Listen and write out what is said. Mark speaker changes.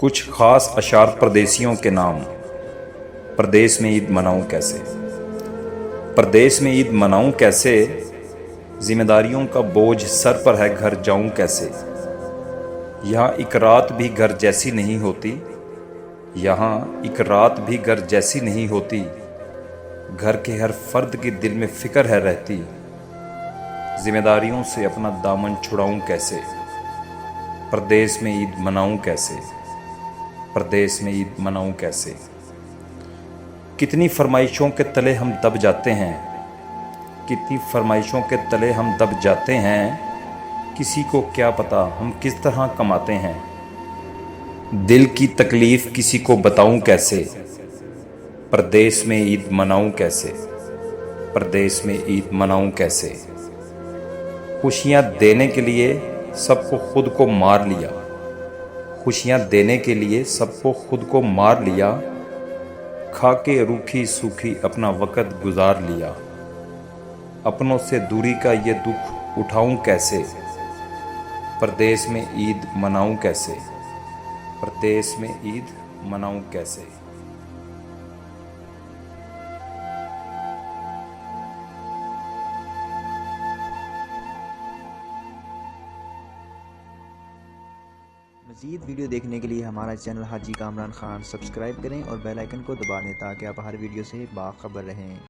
Speaker 1: कुछ खास अशार परदेसियों के नाम। परदेस में ईद मनाऊं कैसे। परदेस में ईद मनाऊं कैसे, जिम्मेदारियों का बोझ सर पर है, घर जाऊं कैसे। यहाँ एक रात भी घर जैसी नहीं होती, यहाँ एक रात भी घर जैसी नहीं होती। घर के हर फर्द के दिल में फिक्र है रहती, जिम्मेदारियों से अपना दामन छुड़ाऊं कैसे। परदेस में ईद मनाऊं कैसे, परदेस में ईद मनाऊं कैसे। कितनी फरमाइशों के तले हम दब जाते हैं, कितनी फरमाइशों के तले हम दब जाते हैं। किसी को क्या पता हम किस तरह कमाते हैं। दिल की तकलीफ़ किसी को बताऊं कैसे, परदेस में ईद मनाऊं कैसे, परदेस में ईद मनाऊं कैसे। खुशियाँ देने के लिए सबको खुद को मार लिया, खुशियाँ देने के लिए सबको खुद को मार लिया। खा के रूखी सूखी अपना वक़्त गुजार लिया। अपनों से दूरी का ये दुख उठाऊं कैसे, परदेस में ईद मनाऊं कैसे, परदेस में ईद मनाऊं कैसे।
Speaker 2: मज़ीद वीडियो देखने के लिए हमारा चैनल हाजी कामरान खान सब्सक्राइब करें और बेल आइकन को दबा दें ताकि आप हर वीडियो से बाखबर रहें।